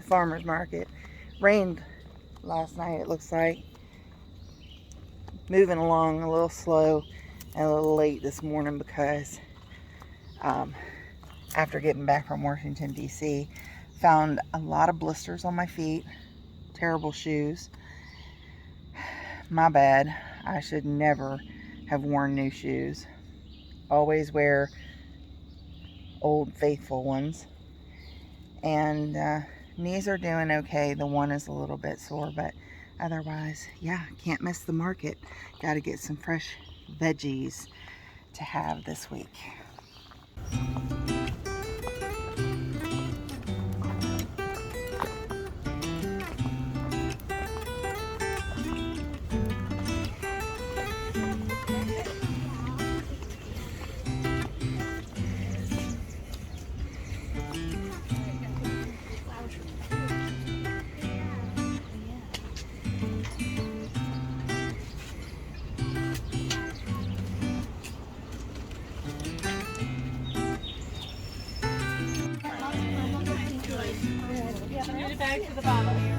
the farmer's market. Rained last night, it looks like. Moving along a little slow and a little late this morning because after getting back from Washington, D.C., found a lot of blisters on my feet. Terrible shoes. My bad. I should never have worn new shoes. Always wear old faithful ones. And knees are doing okay. The one is a little bit sore, but otherwise, yeah, can't miss the market. Got to get some fresh veggies to have this week. Back to the bottom here.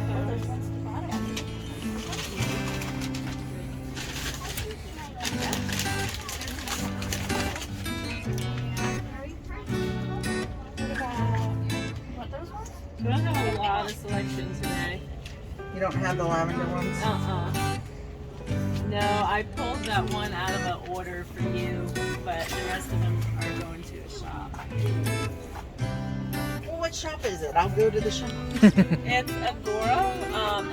We don't have a lot of selections today. You don't have the lavender ones? No, I pulled that one out of an order for you, but the rest of them are going to a shop. Well, what shop is it? I'll go to the shop. It's Agora.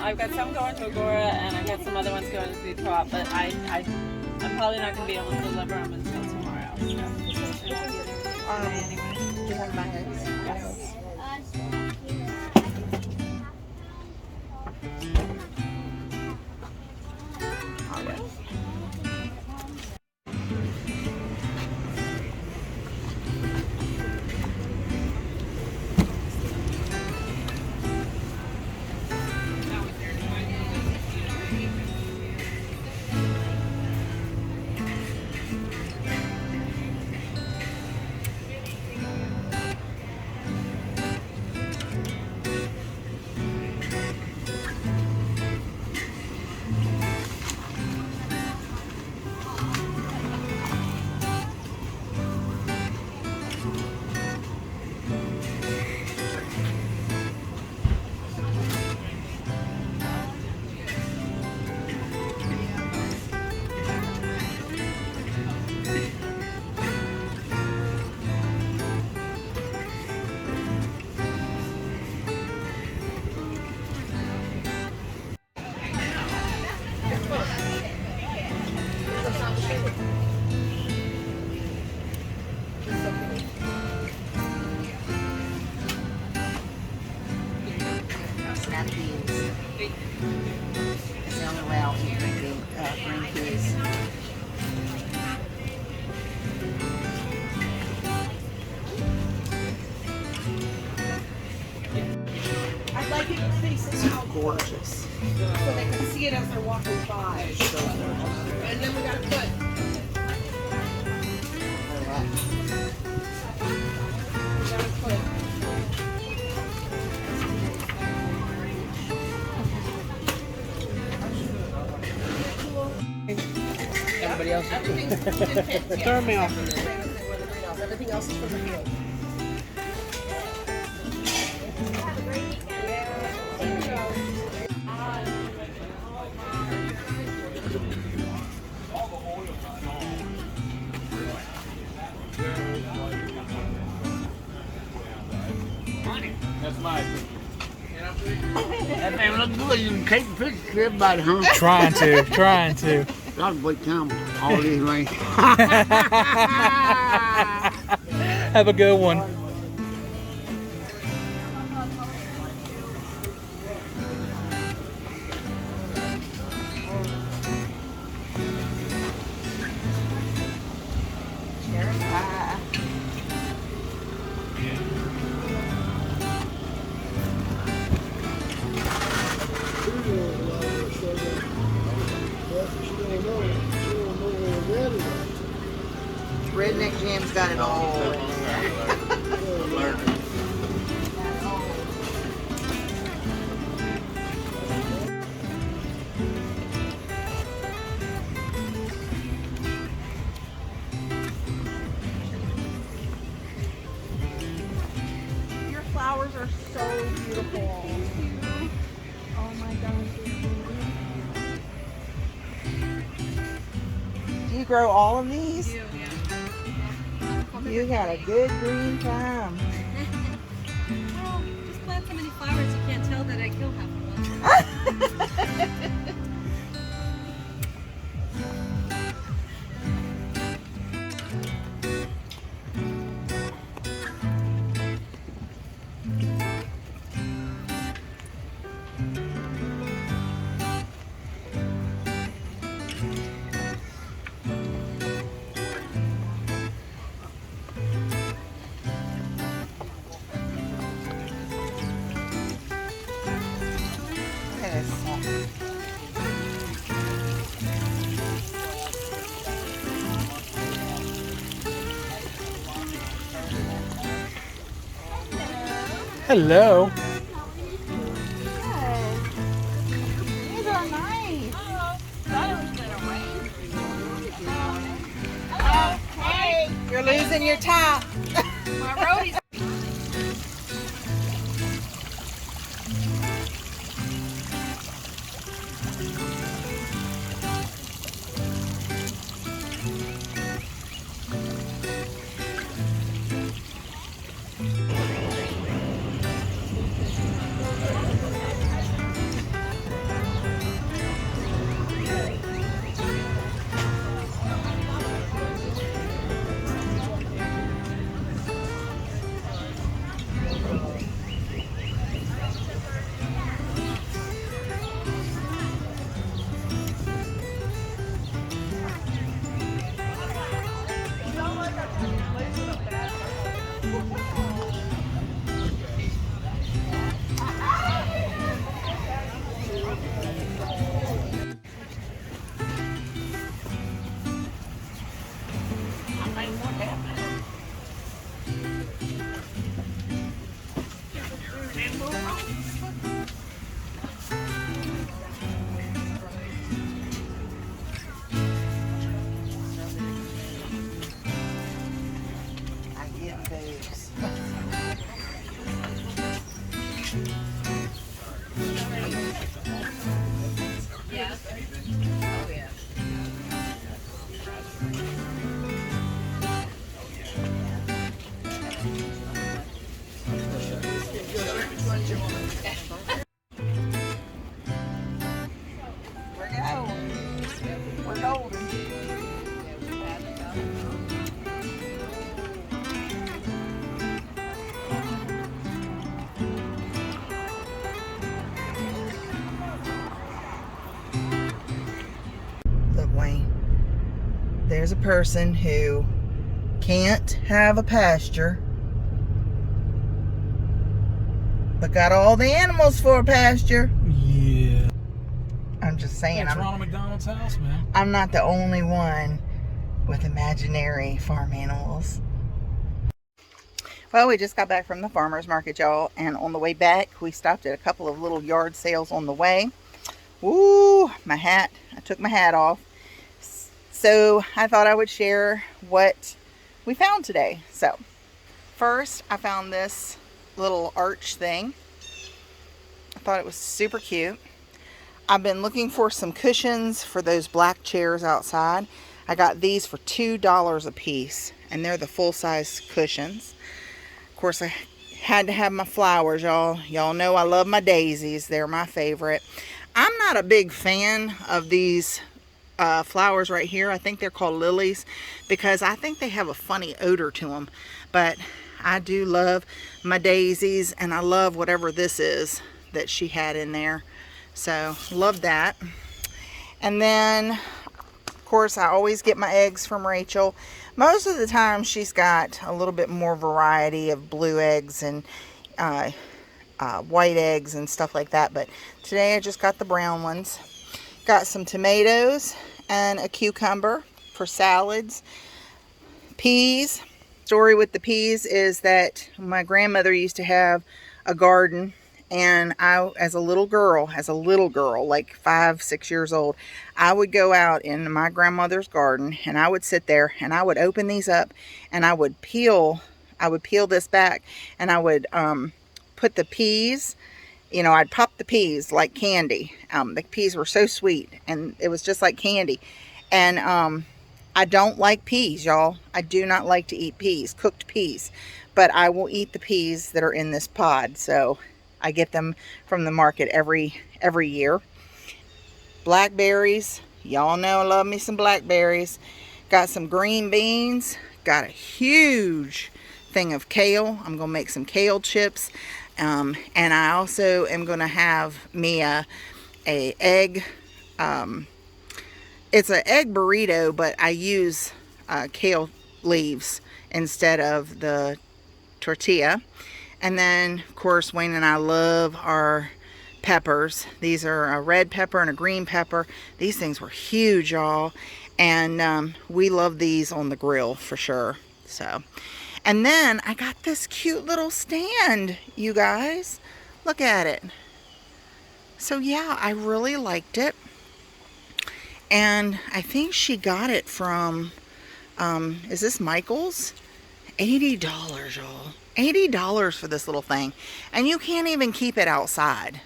I've got some going to Agora, and I've got some other ones going to Food Co-op, but I'm probably not going to be able to deliver them until tomorrow. So. Do you have my eggs? Yes. Snap peas. It's the only way I'll eat green peas. I'd like it to face this out Gorgeous. so they can see it as they're walking by. And then we gotta put. We gotta put. Everybody else. Turn me off. Everything else is from the field. That's my opinion. That man look good. You can take pictures of everybody, huh? Trying to. I'll wait time all these rain. Have a good one. Redneck Jam's got it all. beautiful. Oh my gosh. Do you grow all of these? Yeah. You got a good green time. Well, just plant so many flowers you can't tell that I kill half of them. Look at this salt. Hello. These are nice. Hey, you're losing your top. My roadies. I get those. Yeah. Oh yeah. We're going. We're golden. Look, Wayne. There's a person who can't have a pasture, but got all the animals for a pasture. Yeah. I'm just saying, That's Ronald McDonald's house, man. I'm not the only one with imaginary farm animals. Well, we just got back from the farmer's market, y'all, and on the way back, we stopped at a couple of little yard sales on the way. Woo, my hat. I took my hat off. So I thought I would share what we found today. So first, I found this little arch thing. I thought it was super cute. I've been looking for some cushions for those black chairs outside. I got these for $2 a piece, and they're the full-size cushions. Of course, I had to have my flowers, y'all. Y'all know I love my daisies. They're my favorite. I'm not a big fan of these flowers right here. I think they're called lilies because I think they have a funny odor to them. But I do love my daisies, and I love whatever this is that she had in there. So, love that. And then, of course, I always get my eggs from Rachel. Most of the time, she's got a little bit more variety of blue eggs and white eggs and stuff like that. But today, I just got the brown ones. Got some tomatoes and a cucumber for salads. Peas. Story with the peas is that my grandmother used to have a garden, and I, as a little girl, like 5, 6 years old, I would go out in my grandmother's garden, and I would sit there and I would open these up, and I would peel this back, and I would put the peas, you know, I'd pop the peas like candy. The peas were so sweet, and it was just like candy. And I don't like peas, y'all. I do not like to eat peas, cooked peas. But I will eat the peas that are in this pod. So I get them from the market every year. Blackberries. Y'all know I love me some blackberries. Got some green beans. Got a huge thing of kale. I'm going to make some kale chips. And I also am going to have me a egg. It's an egg burrito, but I use kale leaves instead of the tortilla. And then, of course, Wayne and I love our peppers. These are a red pepper and a green pepper. These things were huge, y'all. And we love these on the grill for sure. So, and then I got this cute little stand, you guys. Look at it. So yeah, I really liked it. And I think she got it from, is this Michael's? $80, y'all. $80 for this little thing. And you can't even keep it outside.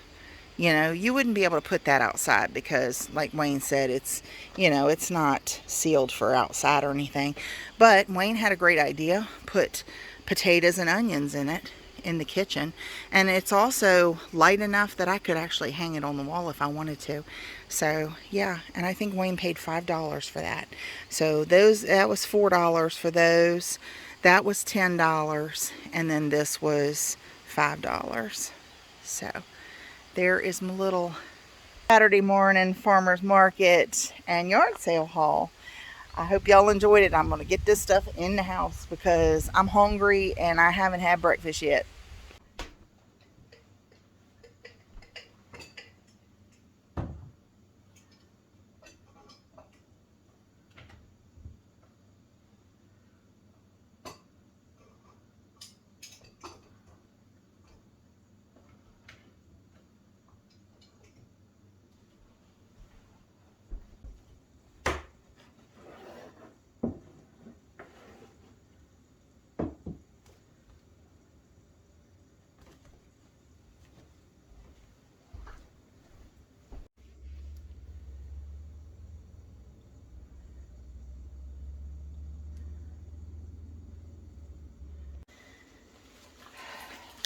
You know, you wouldn't be able to put that outside because, like Wayne said, it's, you know, it's not sealed for outside or anything. But Wayne had a great idea. Put potatoes and onions in it in the kitchen. And it's also light enough that I could actually hang it on the wall if I wanted to. So, yeah. And I think Wayne paid $5 for that. So, that was $4 for those. That was $10, and then this was $5. So there is my little Saturday morning farmer's market and yard sale haul. I hope y'all enjoyed it. I'm going to get this stuff in the house because I'm hungry and I haven't had breakfast yet.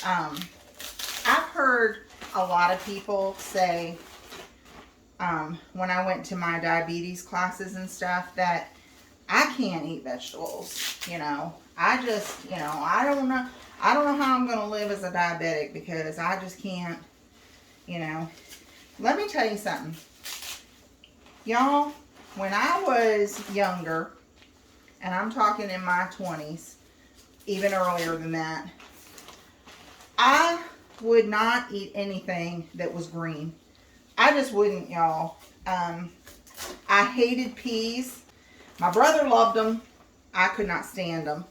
I've heard a lot of people say, when I went to my diabetes classes and stuff, that I can't eat vegetables. You know, I just, you know, I don't know how I'm going to live as a diabetic because I just can't, you know. Let me tell you something. Y'all, when I was younger, and I'm talking in my 20s, even earlier than that, I would not eat anything that was green. I just wouldn't, y'all. I hated peas. My brother loved them. I could not stand them.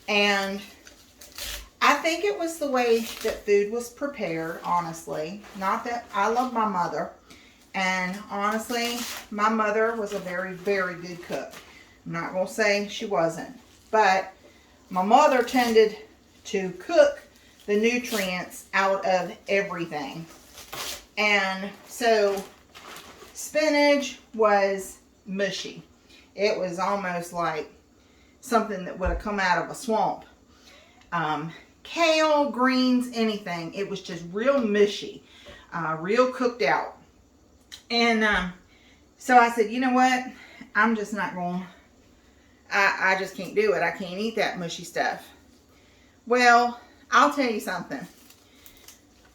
And I think it was the way that food was prepared, honestly. Not that I love my mother. And honestly, my mother was a very, very good cook. I'm not going to say she wasn't. But my mother tended to cook the nutrients out of everything. And so spinach was mushy. It was almost like something that would have come out of a swamp. Kale, greens, anything. It was just real mushy, real cooked out. And so I said, you know what? I'm just not going, I just can't do it. I can't eat that mushy stuff. Well, I'll tell you something.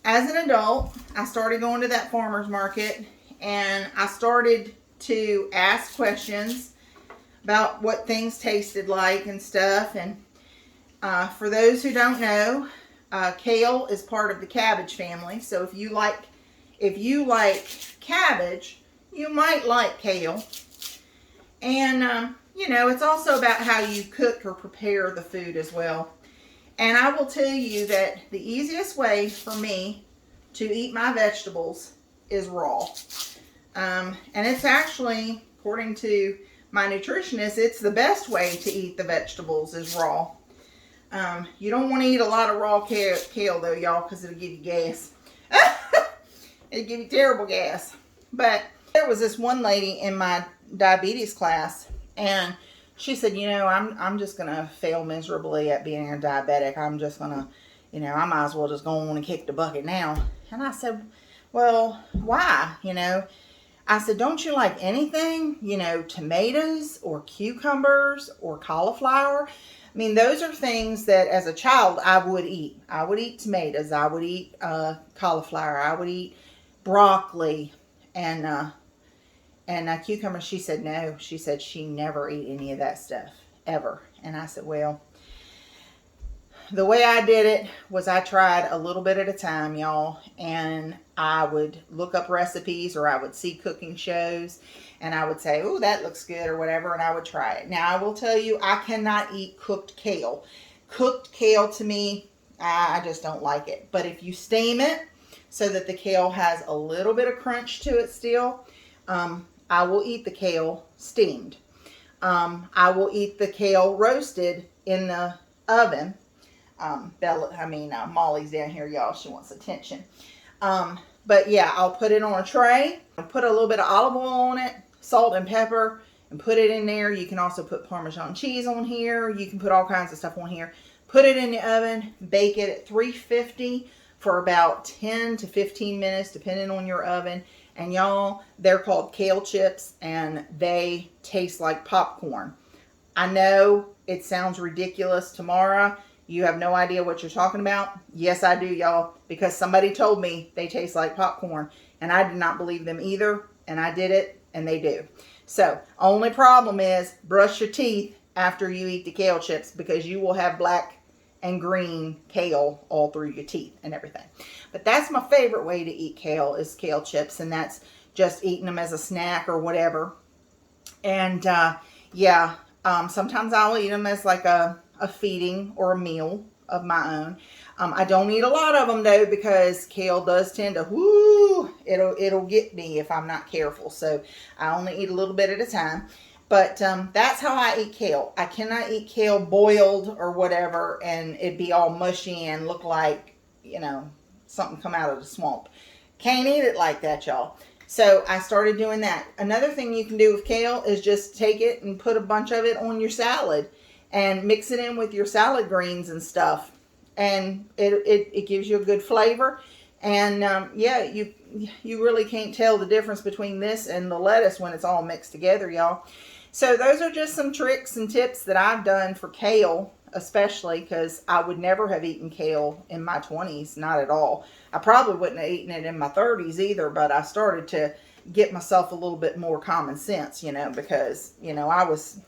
As an adult, I started going to that farmer's market and I started to ask questions about what things tasted like and stuff. And for those who don't know, kale is part of the cabbage family. So if you like cabbage, you might like kale. And you know, it's also about how you cook or prepare the food as well. And I will tell you that the easiest way for me to eat my vegetables is raw. And it's actually, according to my nutritionist, it's the best way to eat the vegetables is raw. You don't want to eat a lot of raw kale though, y'all, because it'll give you gas. It'll give you terrible gas. But there was this one lady in my diabetes class, and she said, you know, I'm just going to fail miserably at being a diabetic. I'm just going to, you know, I might as well just go on and kick the bucket now. And I said, well, why? You know, I said, don't you like anything? You know, tomatoes or cucumbers or cauliflower? I mean, those are things that as a child I would eat. I would eat tomatoes. I would eat cauliflower. I would eat broccoli and cucumber. She said no. She said she never ate any of that stuff ever. And I said, well, the way I did it was I tried a little bit at a time, y'all, and I would look up recipes, or I would see cooking shows, and I would say, oh, that looks good or whatever, and I would try it. Now, I will tell you, I cannot eat cooked kale. Cooked kale, to me, I just don't like it. But if you steam it so that the kale has a little bit of crunch to it still, I will eat the kale steamed. I will eat the kale roasted in the oven. Belle, Molly's down here, y'all. She wants attention. But yeah, I'll put it on a tray. I'll put a little bit of olive oil on it, salt and pepper, and put it in there. You can also put Parmesan cheese on here. You can put all kinds of stuff on here. Put it in the oven. Bake it at 350 for about 10 to 15 minutes, depending on your oven. And y'all, they're called kale chips, and they taste like popcorn. I know it sounds ridiculous, Tamara. You have no idea what you're talking about. Yes, I do, y'all, because somebody told me they taste like popcorn, and I did not believe them either, and I did it, and they do. So, only problem is brush your teeth after you eat the kale chips, because you will have black and green kale all through your teeth and everything. But that's my favorite way to eat kale, is kale chips, and that's just eating them as a snack or whatever. And sometimes I'll eat them as like a feeding or a meal of my own. I don't eat a lot of them though, because kale does tend to, it'll get me if I'm not careful. So I only eat a little bit at a time. But that's how I eat kale. I cannot eat kale boiled or whatever and it'd be all mushy and look like, you know, something come out of the swamp. Can't eat it like that, y'all. So I started doing that. Another thing you can do with kale is just take it and put a bunch of it on your salad and mix it in with your salad greens and stuff. And it gives you a good flavor. And you really can't tell the difference between this and the lettuce when it's all mixed together, y'all. So those are just some tricks and tips that I've done for kale, especially because I would never have eaten kale in my 20s, not at all. I probably wouldn't have eaten it in my 30s either, but I started to get myself a little bit more common sense, you know, because, you know, I was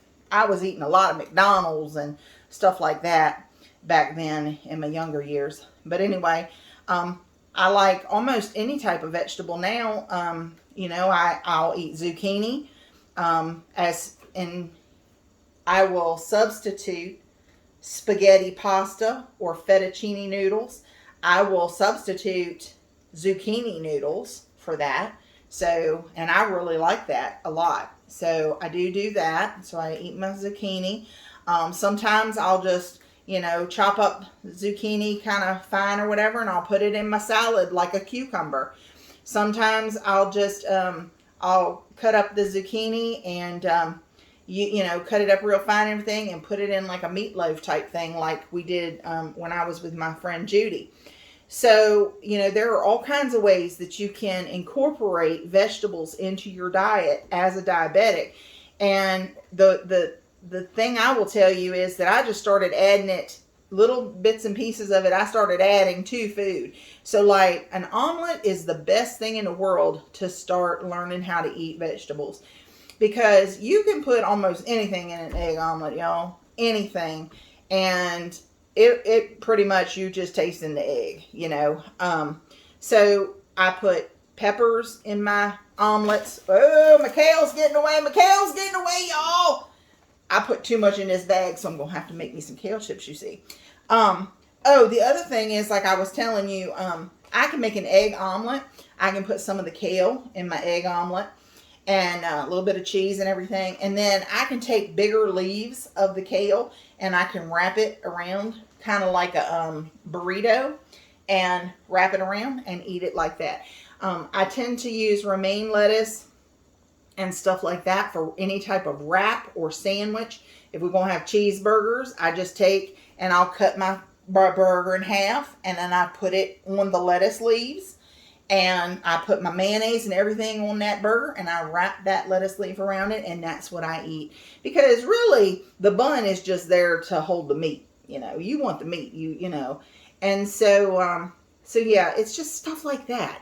eating a lot of McDonald's and stuff like that back then in my younger years. But anyway, I like almost any type of vegetable now. You know, I'll eat zucchini, I will substitute spaghetti pasta or fettuccine noodles. I will substitute zucchini noodles for that. So, and I really like that a lot. So I do that. So I eat my zucchini. Sometimes I'll just, you know, chop up zucchini kind of fine or whatever, and I'll put it in my salad like a cucumber. Sometimes I'll just, I'll cut up the zucchini and, you know, cut it up real fine and everything and put it in like a meatloaf type thing like we did when I was with my friend Judy. So, you know, there are all kinds of ways that you can incorporate vegetables into your diet as a diabetic. And the thing I will tell you is that I just started adding it, little bits and pieces of it, I started adding to food. So like an omelet is the best thing in the world to start learning how to eat vegetables. Because you can put almost anything in an egg omelet, y'all. Anything. And it pretty much, you just tasting the egg, you know. So I put peppers in my omelets. Oh, Mikhail's getting away. Mikhail's getting away, y'all. I put too much in this bag, so I'm going to have to make me some kale chips, you see. Oh, the other thing is, like I was telling you, I can make an egg omelet. I can put some of the kale in my egg omelet and a little bit of cheese and everything. And then I can take bigger leaves of the kale and I can wrap it around kind of like a burrito and wrap it around and eat it like that. I tend to use romaine lettuce and stuff like that for any type of wrap or sandwich. If we're going to have cheeseburgers, I just take and I'll cut my burger in half, and then I put it on the lettuce leaves, and I put my mayonnaise and everything on that burger, and I wrap that lettuce leaf around it, and that's what I eat. Because really, the bun is just there to hold the meat. You know, you want the meat, you know. And so yeah, it's just stuff like that.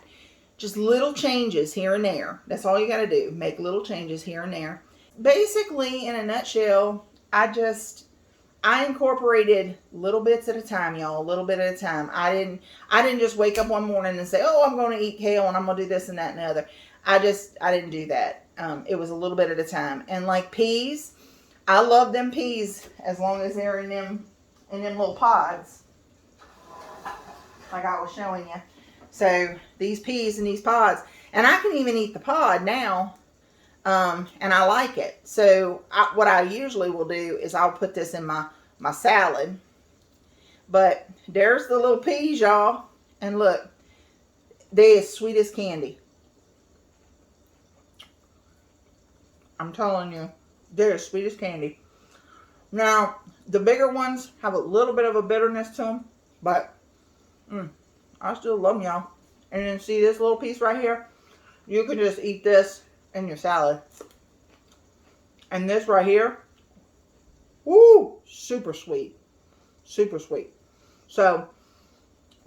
Just little changes here and there. That's all you got to do. Make little changes here and there. Basically, in a nutshell, I incorporated little bits at a time, y'all. A little bit at a time. I didn't just wake up one morning and say, oh, I'm going to eat kale and I'm going to do this and that and the other. I didn't do that. It was a little bit at a time. And like peas, I love them peas as long as they're in them little pods, like I was showing you. So these peas in these pods, and I can even eat the pod now, and I like it. So what I usually will do is I'll put this in my salad. But there's the little peas, y'all, and look, they're as sweet as candy. I'm telling you, they're as sweet as candy. Now, the bigger ones have a little bit of a bitterness to them, but I still love them, y'all. And then see this little piece right here? You can just eat this in your salad. And this right here, woo, super sweet. Super sweet. So,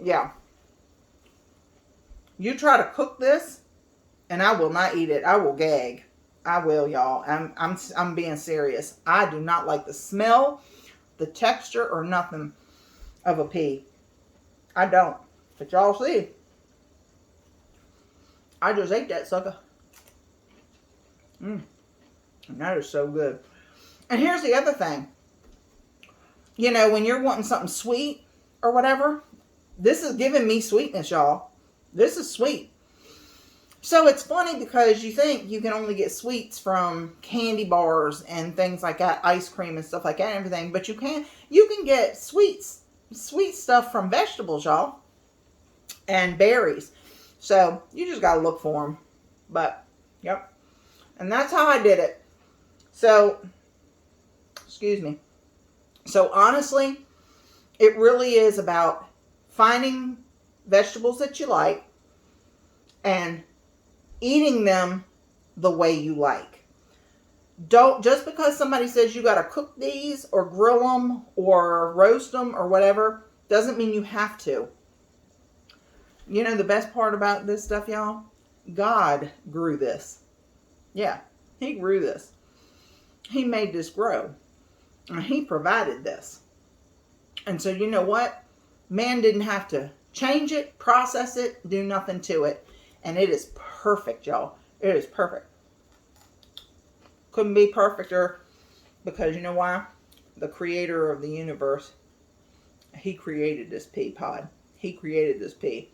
yeah. You try to cook this, and I will not eat it. I will gag. I will, y'all. I'm being serious. I do not like the smell, the texture, or nothing of a pea. I don't. But y'all see, I just ate that sucker. And that is so good. And here's the other thing. You know, when you're wanting something sweet or whatever, this is giving me sweetness, y'all. This is sweet. So it's funny because you think you can only get sweets from candy bars and things like that, ice cream and stuff like that and everything. But you can get sweet stuff from vegetables, y'all. And berries. So you just got to look for them. But, yep. And that's how I did it. So, excuse me. So honestly, it really is about finding vegetables that you like and eating them the way you like. Don't, just because somebody says you got to cook these or grill them or roast them or whatever, doesn't mean you have to. You know the best part about this stuff, y'all? God grew this. Yeah, He grew this. He made this grow. And He provided this. And so you know what? Man didn't have to change it, process it, do nothing to it. And it is perfect, y'all. It is perfect. Couldn't be perfecter because you know why? The creator of the universe, He created this pea pod. He created this pea.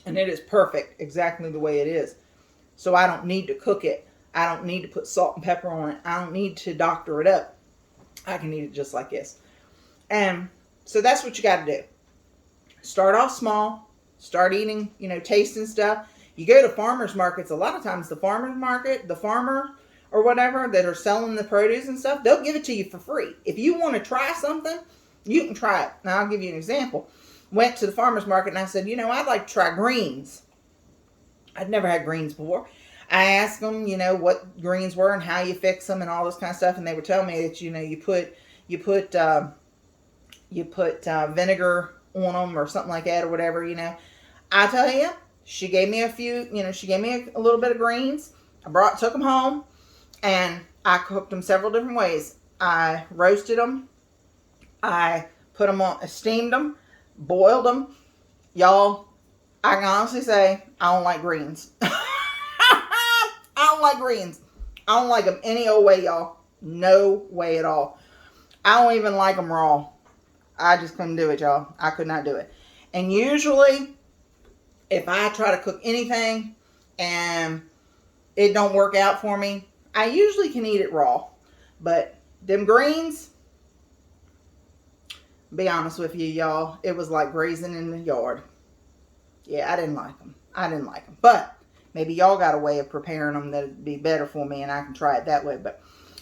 And it is perfect exactly the way it is. So I don't need to cook it. I don't need to put salt and pepper on it. I don't need to doctor it up. I can eat it just like this. And so that's what you got to do. Start off small. Start eating, tasting stuff. You go to farmers markets. A lot of times the farmers market, the farmer or whatever that are selling the produce and stuff, they'll give it to you for free. If you want to try something, you can try it. Now I'll give you an example. Went to the farmer's market and I said, I'd like to try greens. I'd never had greens before. I asked them, what greens were and how you fix them and all this kind of stuff. And they were telling me that, you put vinegar on them or something like that or whatever, I tell you, she gave me a few, she gave me a little bit of greens. I took them home and I cooked them several different ways. I roasted them. I put them on, steamed them. Boiled them. Y'all, I can honestly say I don't like greens. I don't like greens. I don't like them any old way, y'all. No way at all. I don't even like them raw. I just couldn't do it, y'all. I could not do it. And usually, if I try to cook anything and it don't work out for me, I usually can eat it raw. But them greens, Be honest with you, y'all. It was like grazing in the yard. Yeah, I didn't like them. I didn't like them. But maybe y'all got a way of preparing them that'd be better for me and I can try it that way. But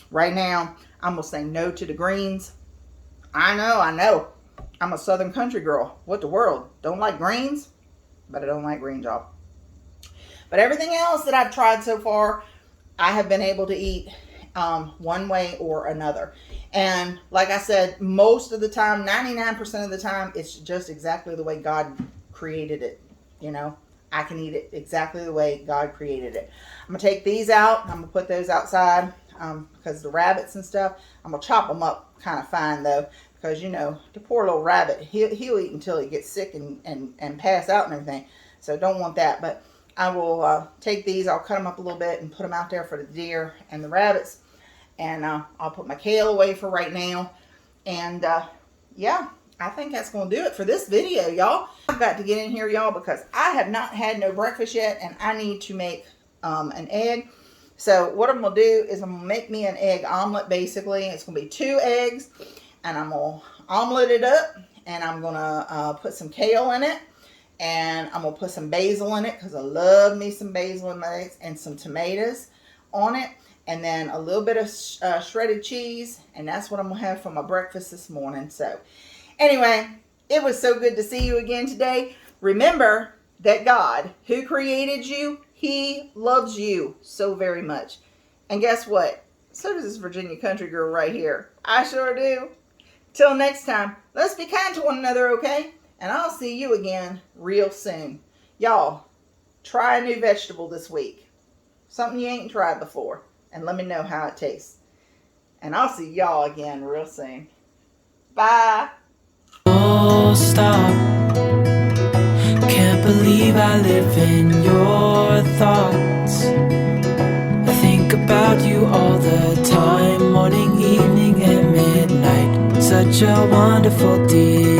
right now, I'm going to say no to the greens. I know. I'm a southern country girl. What the world? Don't like greens? But I don't like greens, y'all. But everything else that I've tried so far, I have been able to eat one way or another. And like I said, most of the time, 99% of the time, it's just exactly the way God created it. You know, I can eat it exactly the way God created it. I'm going to take these out. I'm going to put those outside because the rabbits and stuff, I'm going to chop them up kind of fine though. Because, you know, the poor little rabbit, he'll eat until he gets sick and pass out and everything. So don't want that. But I will take these, I'll cut them up a little bit and put them out there for the deer and the rabbits. And I'll put my kale away for right now. And yeah, I think that's going to do it for this video, y'all. I've got to get in here, y'all, because I have not had no breakfast yet. And I need to make an egg. So what I'm going to do is I'm going to make me an egg omelet, basically. It's going to be 2 eggs. And I'm going to omelet it up. And I'm going to put some kale in it. And I'm going to put some basil in it because I love me some basil in my eggs. And some tomatoes on it. And then a little bit of shredded cheese. And that's what I'm going to have for my breakfast this morning. So anyway, it was so good to see you again today. Remember that God, who created you, He loves you so very much. And guess what? So does this Virginia country girl right here. I sure do. Till next time, let's be kind to one another, okay? And I'll see you again real soon. Y'all, try a new vegetable this week. Something you ain't tried before. And let me know how it tastes. And I'll see y'all again real soon. Bye. Oh, stop. Can't believe I live in your thoughts. I think about you all the time. Morning, evening, and midnight. Such a wonderful deal.